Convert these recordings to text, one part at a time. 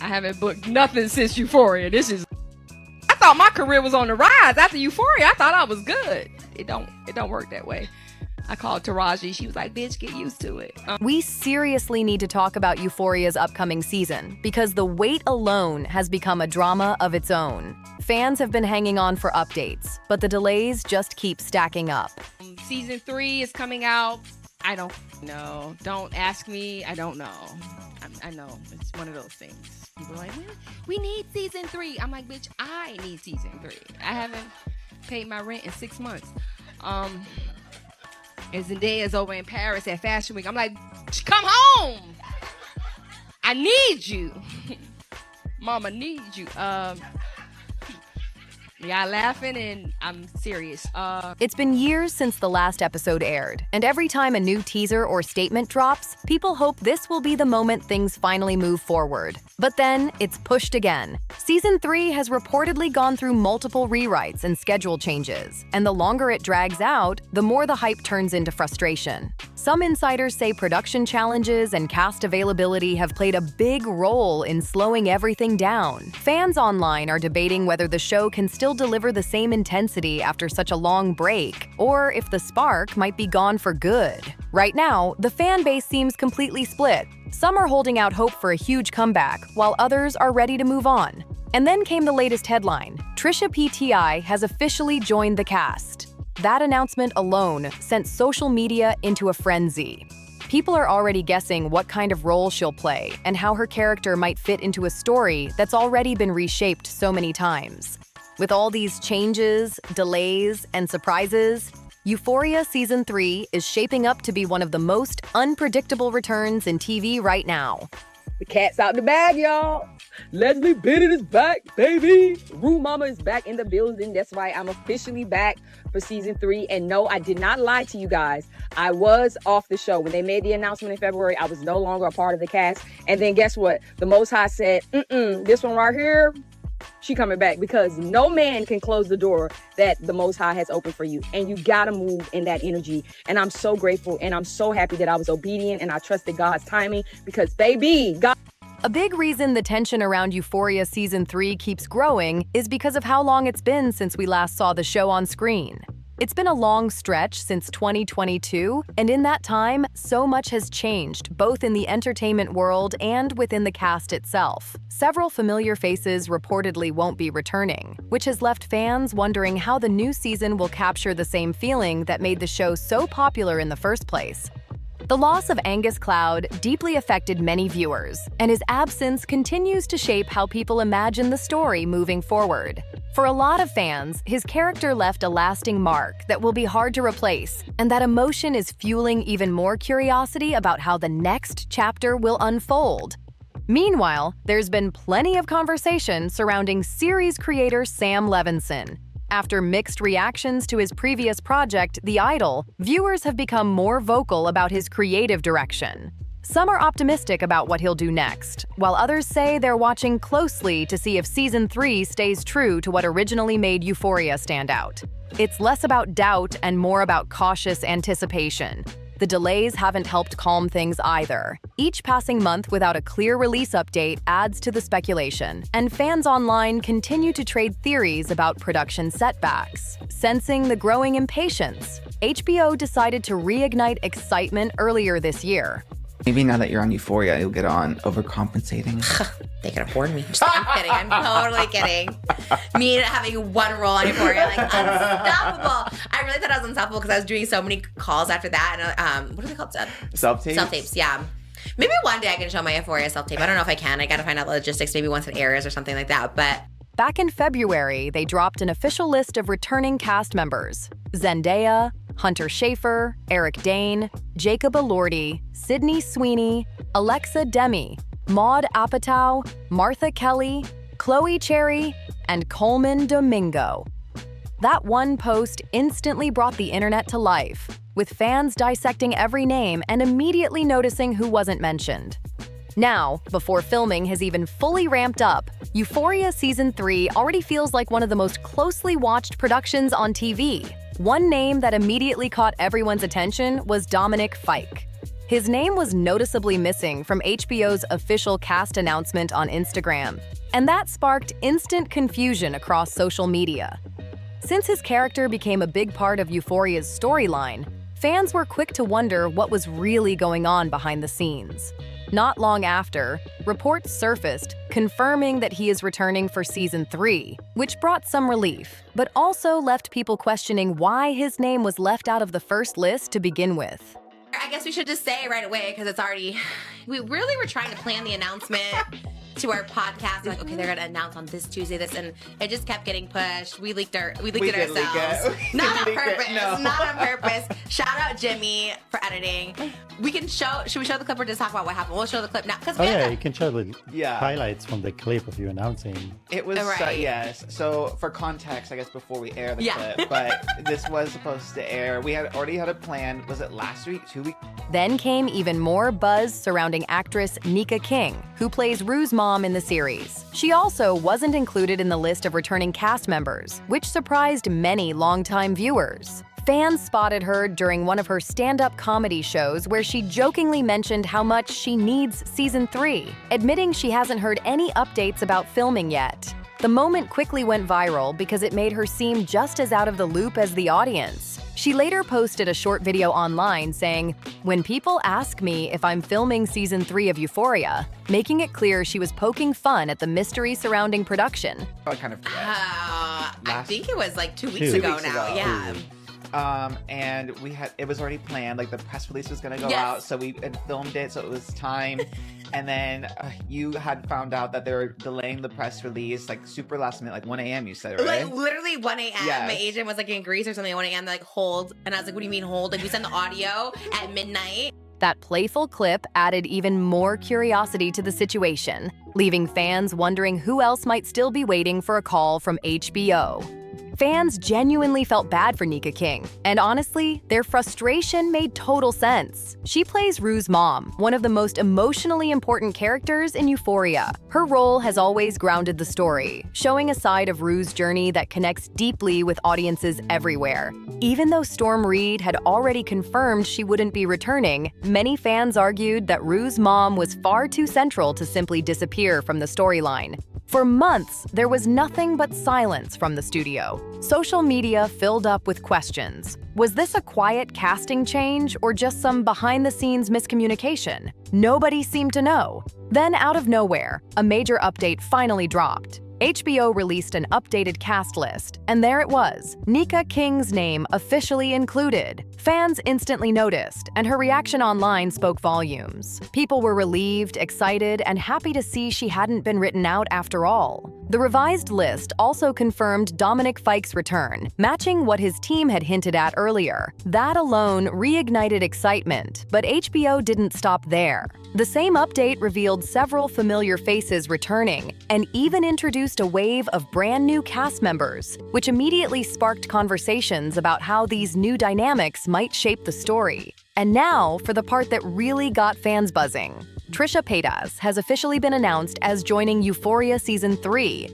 I haven't booked nothing since Euphoria. I thought my career was on the rise after Euphoria. I thought I was good. It don't work that way. I called Taraji. She was like, bitch, get used to it. We seriously need to talk about Euphoria's upcoming season because the wait alone has become a drama of its own. Fans have been hanging on for updates, but the delays just keep stacking up. Season 3 is coming out. I don't know. Don't ask me. I don't know. I know. It's one of those things. People are like, we need season 3. I'm like, bitch, I need season 3. I haven't paid my rent in 6 months. And Zendaya's over in Paris at Fashion Week. I'm like, come home. I need you. Mama needs you. Y'all laughing and I'm serious. It's been years since the last episode aired, and every time a new teaser or statement drops, people hope this will be the moment things finally move forward. But then, it's pushed again. Season 3 has reportedly gone through multiple rewrites and schedule changes, and the longer it drags out, the more the hype turns into frustration. Some insiders say production challenges and cast availability have played a big role in slowing everything down. Fans online are debating whether the show can still deliver the same intensity after such a long break, or if the spark might be gone for good. Right now, the fan base seems completely split. Some are holding out hope for a huge comeback, while others are ready to move on. And then came the latest headline. Trisha Pti has officially joined the cast. That announcement alone sent social media into a frenzy. People are already guessing what kind of role she'll play and how her character might fit into a story that's already been reshaped so many times. With all these changes, delays, and surprises, Euphoria Season 3 is shaping up to be one of the most unpredictable returns in TV right now. The cat's out the bag, y'all. Leslie Bennett is back, baby. Rue Mama is back in the building. That's right, I'm officially back for Season 3. And no, I did not lie to you guys. I was off the show. When they made the announcement in February, I was no longer a part of the cast. And then guess what? The Most High said, this one right here, she coming back, because no man can close the door that the Most High has opened for you. And you gotta move in that energy. And I'm so grateful and I'm so happy that I was obedient and I trusted God's timing, because baby, God. A big reason the tension around Euphoria Season 3 keeps growing is because of how long it's been since we last saw the show on screen. It's been a long stretch since 2022, and in that time, so much has changed, both in the entertainment world and within the cast itself. Several familiar faces reportedly won't be returning, which has left fans wondering how the new season will capture the same feeling that made the show so popular in the first place. The loss of Angus Cloud deeply affected many viewers, and his absence continues to shape how people imagine the story moving forward. For a lot of fans, his character left a lasting mark that will be hard to replace, and that emotion is fueling even more curiosity about how the next chapter will unfold. Meanwhile, there's been plenty of conversation surrounding series creator Sam Levinson. After mixed reactions to his previous project, The Idol, viewers have become more vocal about his creative direction. Some are optimistic about what he'll do next, while others say they're watching closely to see if Season 3 stays true to what originally made Euphoria stand out. It's less about doubt and more about cautious anticipation. The delays haven't helped calm things either. Each passing month without a clear release update adds to the speculation, and fans online continue to trade theories about production setbacks. Sensing the growing impatience, HBO decided to reignite excitement earlier this year. Maybe now that you're on Euphoria, you'll get on overcompensating. They can afford me. I'm kidding. I'm totally kidding. Me having one role on Euphoria, like unstoppable. I really thought I was unstoppable because I was doing so many calls after that. And what are they called? Self-tapes? Self-tapes, yeah. Maybe one day I can show my Euphoria self-tape. I don't know if I can. I got to find out the logistics maybe once it airs or something like that. But back in February, they dropped an official list of returning cast members. Zendaya, Hunter Schafer, Eric Dane, Jacob Elordi, Sydney Sweeney, Alexa Demi, Maud Apatow, Martha Kelly, Chloe Cherry, and Coleman Domingo. That one post instantly brought the internet to life, with fans dissecting every name and immediately noticing who wasn't mentioned. Now, before filming has even fully ramped up, Euphoria Season 3 already feels like one of the most closely watched productions on TV. One name that immediately caught everyone's attention was Dominic Fike. His name was noticeably missing from HBO's official cast announcement on Instagram, and that sparked instant confusion across social media. Since his character became a big part of Euphoria's storyline, fans were quick to wonder what was really going on behind the scenes. Not long after, reports surfaced confirming that he is returning for season 3, which brought some relief, but also left people questioning why his name was left out of the first list to begin with. I guess we should just say right away, because it's already, we really were trying to plan the announcement to our podcast. Like, okay, they're gonna announce on this Tuesday this, and it just kept getting pushed. We leaked it ourselves. Not on purpose. Not on purpose. Shout out Jimmy for editing. We can show. Should we show the clip or just talk about what happened? We'll show the clip now. Oh yeah, you can show the highlights from the clip of you announcing. It was yes. So for context, I guess before we air the clip, but this was supposed to air. We had already had a plan. Was it last week? 2 weeks? Then came even more buzz surrounding actress Nika King, who plays Rue's mom in the series. She also wasn't included in the list of returning cast members, which surprised many longtime viewers. Fans spotted her during one of her stand-up comedy shows where she jokingly mentioned how much she needs season 3, admitting she hasn't heard any updates about filming yet. The moment quickly went viral because it made her seem just as out of the loop as the audience. She later posted a short video online saying, "When people ask me if I'm filming season 3 of Euphoria," making it clear she was poking fun at the mystery surrounding production. I kind of I think it was like 2 weeks ago now. Yeah. And it was already planned, like the press release was gonna go out, so we had filmed it, so it was time. And then you had found out that they were delaying the press release, like super last minute, like 1 a.m. you said, right? Like literally 1 a.m. Yes. My agent was like in Greece or something at 1 a.m. They're like, hold. And I was like, what do you mean hold? Like we sent the audio at midnight. That playful clip added even more curiosity to the situation, leaving fans wondering who else might still be waiting for a call from HBO. Fans genuinely felt bad for Nika King, and honestly, their frustration made total sense. She plays Rue's mom, one of the most emotionally important characters in Euphoria. Her role has always grounded the story, showing a side of Rue's journey that connects deeply with audiences everywhere. Even though Storm Reid had already confirmed she wouldn't be returning, many fans argued that Rue's mom was far too central to simply disappear from the storyline. For months, there was nothing but silence from the studio. Social media filled up with questions. Was this a quiet casting change or just some behind-the-scenes miscommunication? Nobody seemed to know. Then, out of nowhere, a major update finally dropped. HBO released an updated cast list, and there it was, Nika King's name officially included. Fans instantly noticed, and her reaction online spoke volumes. People were relieved, excited, and happy to see she hadn't been written out after all. The revised list also confirmed Dominic Fike's return, matching what his team had hinted at earlier. That alone reignited excitement, but HBO didn't stop there. The same update revealed several familiar faces returning, and even introduced a wave of brand new cast members, which immediately sparked conversations about how these new dynamics might shape the story. And now for the part that really got fans buzzing. Trisha Paytas has officially been announced as joining Euphoria Season 3.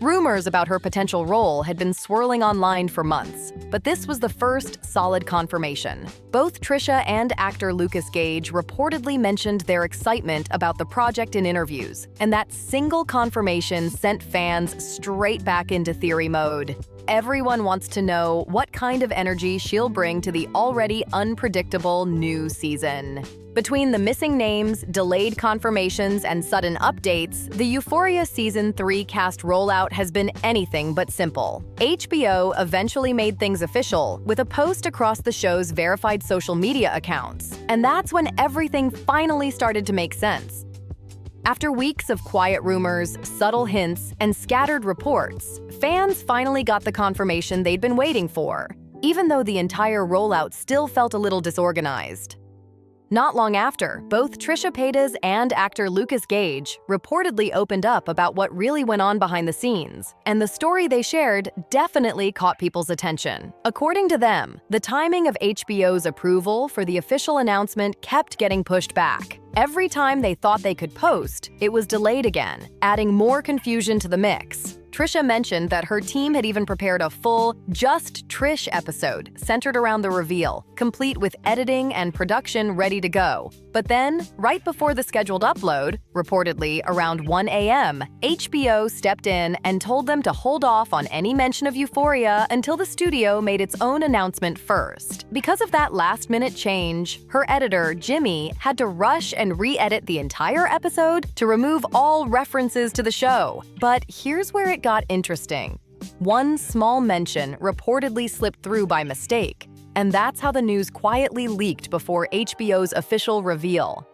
Rumors about her potential role had been swirling online for months, but this was the first solid confirmation. Both Trisha and actor Lucas Gage reportedly mentioned their excitement about the project in interviews, and that single confirmation sent fans straight back into theory mode. Everyone wants to know what kind of energy she'll bring to the already unpredictable new season. Between the missing names, delayed confirmations, and sudden updates, the Euphoria Season 3 cast rollout has been anything but simple. HBO eventually made things official with a post across the show's verified social media accounts, and that's when everything finally started to make sense. After weeks of quiet rumors, subtle hints, and scattered reports, fans finally got the confirmation they'd been waiting for, even though the entire rollout still felt a little disorganized. Not long after, both Trisha Paytas and actor Lucas Gage reportedly opened up about what really went on behind the scenes, and the story they shared definitely caught people's attention. According to them, the timing of HBO's approval for the official announcement kept getting pushed back. Every time they thought they could post, it was delayed again, adding more confusion to the mix. Trisha mentioned that her team had even prepared a full Just Trish episode centered around the reveal, complete with editing and production ready to go. But then, right before the scheduled upload, reportedly around 1 a.m., HBO stepped in and told them to hold off on any mention of Euphoria until the studio made its own announcement first. Because of that last-minute change, her editor, Jimmy, had to rush and re-edit the entire episode to remove all references to the show. But here's where it got interesting. One small mention reportedly slipped through by mistake, and that's how the news quietly leaked before HBO's official reveal.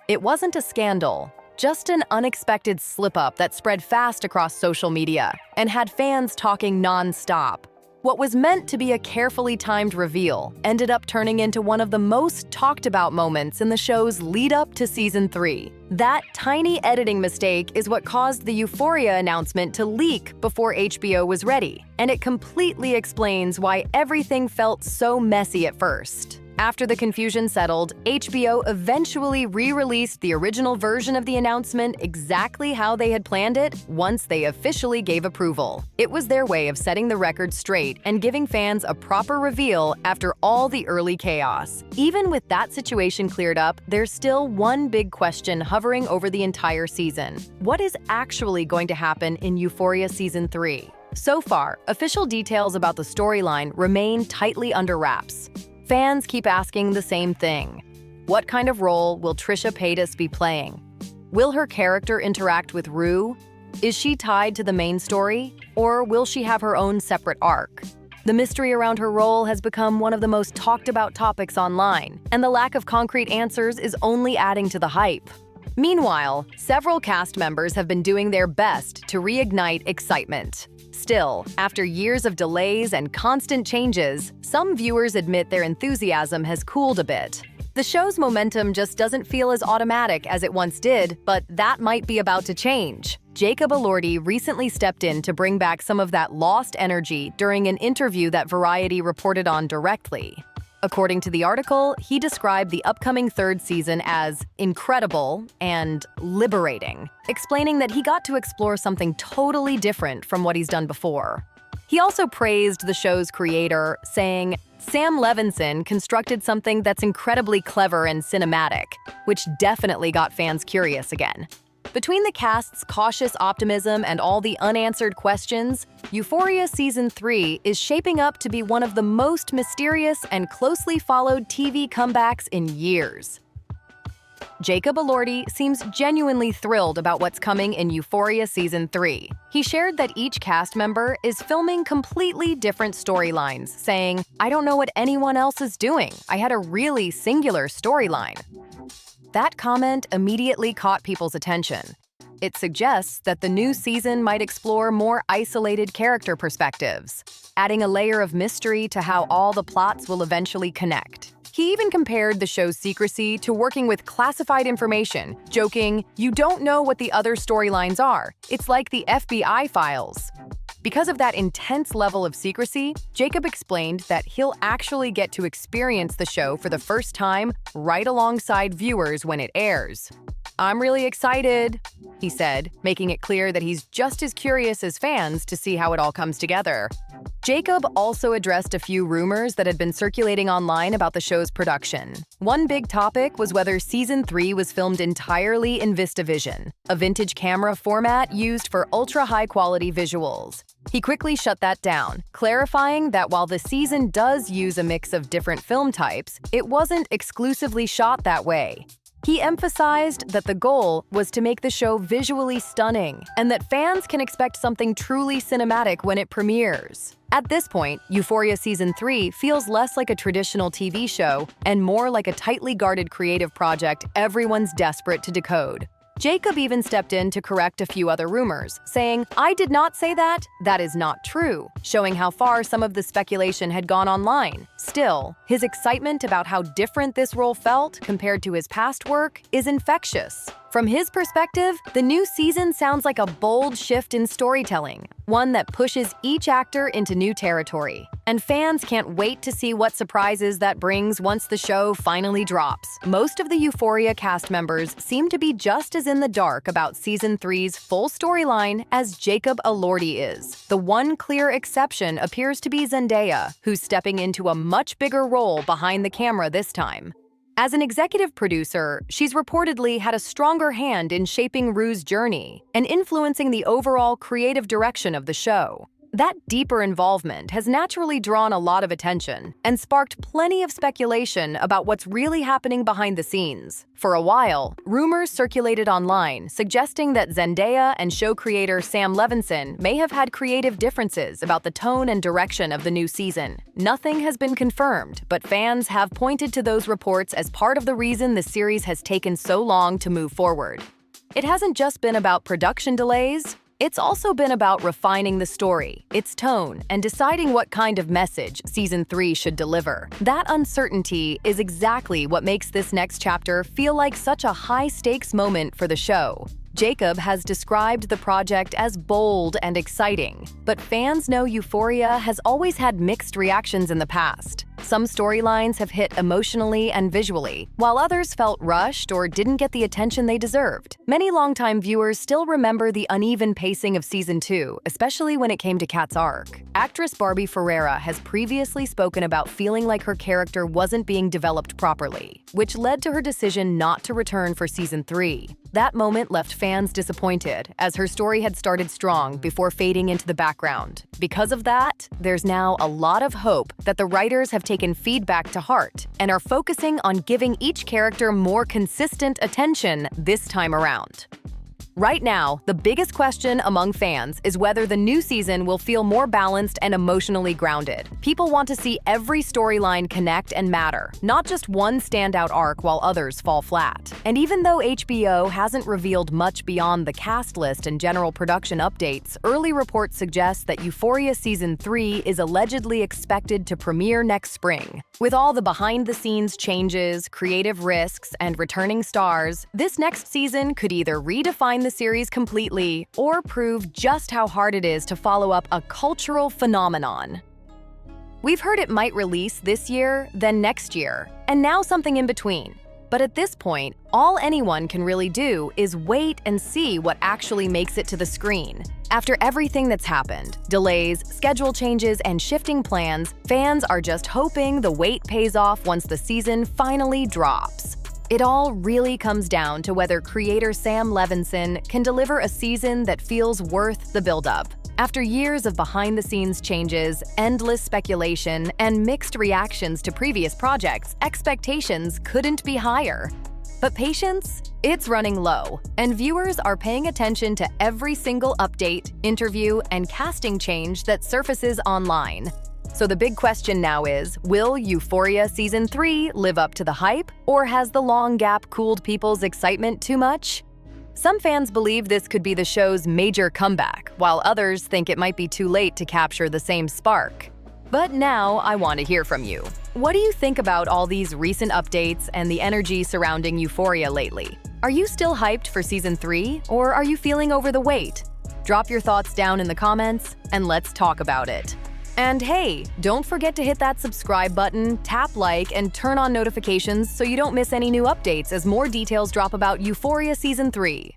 It wasn't a scandal, just an unexpected slip-up that spread fast across social media and had fans talking non-stop. What was meant to be a carefully timed reveal ended up turning into one of the most talked about moments in the show's lead up to season 3. That tiny editing mistake is what caused the Euphoria announcement to leak before HBO was ready, and it completely explains why everything felt so messy at first. After the confusion settled, HBO eventually re-released the original version of the announcement exactly how they had planned it once they officially gave approval. It was their way of setting the record straight and giving fans a proper reveal after all the early chaos. Even with that situation cleared up, there's still one big question hovering over the entire season. What is actually going to happen in Euphoria Season 3? So far, official details about the storyline remain tightly under wraps. Fans keep asking the same thing. What kind of role will Trisha Paytas be playing? Will her character interact with Rue? Is she tied to the main story? Or will she have her own separate arc? The mystery around her role has become one of the most talked about topics online, and the lack of concrete answers is only adding to the hype. Meanwhile, several cast members have been doing their best to reignite excitement. Still, after years of delays and constant changes, some viewers admit their enthusiasm has cooled a bit. The show's momentum just doesn't feel as automatic as it once did, but that might be about to change. Jacob Elordi recently stepped in to bring back some of that lost energy during an interview that Variety reported on directly. According to the article, he described the upcoming third season as incredible and liberating, explaining that he got to explore something totally different from what he's done before. He also praised the show's creator, saying, "Sam Levinson constructed something that's incredibly clever and cinematic," which definitely got fans curious again. Between the cast's cautious optimism and all the unanswered questions, Euphoria Season 3 is shaping up to be one of the most mysterious and closely followed TV comebacks in years. Jacob Elordi seems genuinely thrilled about what's coming in Euphoria Season 3. He shared that each cast member is filming completely different storylines, saying, "I don't know what anyone else is doing. I had a really singular storyline." That comment immediately caught people's attention. It suggests that the new season might explore more isolated character perspectives, adding a layer of mystery to how all the plots will eventually connect. He even compared the show's secrecy to working with classified information, joking, "You don't know what the other storylines are. It's like the FBI files." Because of that intense level of secrecy, Jacob explained that he'll actually get to experience the show for the first time right alongside viewers when it airs. "I'm really excited," he said, making it clear that he's just as curious as fans to see how it all comes together. Jacob also addressed a few rumors that had been circulating online about the show's production. One big topic was whether Season 3 was filmed entirely in VistaVision, a vintage camera format used for ultra-high-quality visuals. He quickly shut that down, clarifying that while the season does use a mix of different film types, it wasn't exclusively shot that way. He emphasized that the goal was to make the show visually stunning and that fans can expect something truly cinematic when it premieres. At this point, Euphoria Season 3 feels less like a traditional TV show and more like a tightly guarded creative project everyone's desperate to decode. Jacob even stepped in to correct a few other rumors, saying, "I did not say that. That is not true," showing how far some of the speculation had gone online. Still, his excitement about how different this role felt compared to his past work is infectious. From his perspective, the new season sounds like a bold shift in storytelling, one that pushes each actor into new territory. And fans can't wait to see what surprises that brings once the show finally drops. Most of the Euphoria cast members seem to be just as in the dark about Season 3's full storyline as Jacob Elordi is. The one clear exception appears to be Zendaya, who's stepping into a much bigger role behind the camera this time. As an executive producer, she's reportedly had a stronger hand in shaping Rue's journey and influencing the overall creative direction of the show. That deeper involvement has naturally drawn a lot of attention and sparked plenty of speculation about what's really happening behind the scenes. For a while, rumors circulated online suggesting that Zendaya and show creator Sam Levinson may have had creative differences about the tone and direction of the new season. Nothing has been confirmed, but fans have pointed to those reports as part of the reason the series has taken so long to move forward. It hasn't just been about production delays. It's also been about refining the story, its tone, and deciding what kind of message Season 3 should deliver. That uncertainty is exactly what makes this next chapter feel like such a high-stakes moment for the show. Jacob has described the project as bold and exciting, but fans know Euphoria has always had mixed reactions in the past. Some storylines have hit emotionally and visually, while others felt rushed or didn't get the attention they deserved. Many longtime viewers still remember the uneven pacing of Season 2, especially when it came to Kat's arc. Actress Barbie Ferreira has previously spoken about feeling like her character wasn't being developed properly, which led to her decision not to return for Season 3. That moment left fans disappointed, as her story had started strong before fading into the background. Because of that, there's now a lot of hope that the writers have taken feedback to heart and are focusing on giving each character more consistent attention this time around. Right now, the biggest question among fans is whether the new season will feel more balanced and emotionally grounded. People want to see every storyline connect and matter, not just one standout arc while others fall flat. And even though HBO hasn't revealed much beyond the cast list and general production updates, early reports suggest that Euphoria Season 3 is allegedly expected to premiere next spring. With all the behind-the-scenes changes, creative risks, and returning stars, this next season could either redefine the series completely or prove just how hard it is to follow up a cultural phenomenon. We've heard it might release this year, then next year, and now something in between. But at this point, all anyone can really do is wait and see what actually makes it to the screen. After everything that's happened, delays, schedule changes, and shifting plans, fans are just hoping the wait pays off once the season finally drops. It all really comes down to whether creator Sam Levinson can deliver a season that feels worth the build-up. After years of behind-the-scenes changes, endless speculation, and mixed reactions to previous projects, expectations couldn't be higher. But patience? It's running low, and viewers are paying attention to every single update, interview, and casting change that surfaces online. So the big question now is, will Euphoria Season 3 live up to the hype, or has the long gap cooled people's excitement too much? Some fans believe this could be the show's major comeback, while others think it might be too late to capture the same spark. But now I want to hear from you. What do you think about all these recent updates and the energy surrounding Euphoria lately? Are you still hyped for Season 3, or are you feeling over the wait? Drop your thoughts down in the comments, and let's talk about it. And hey, don't forget to hit that subscribe button, tap like, and turn on notifications so you don't miss any new updates as more details drop about Euphoria Season 3.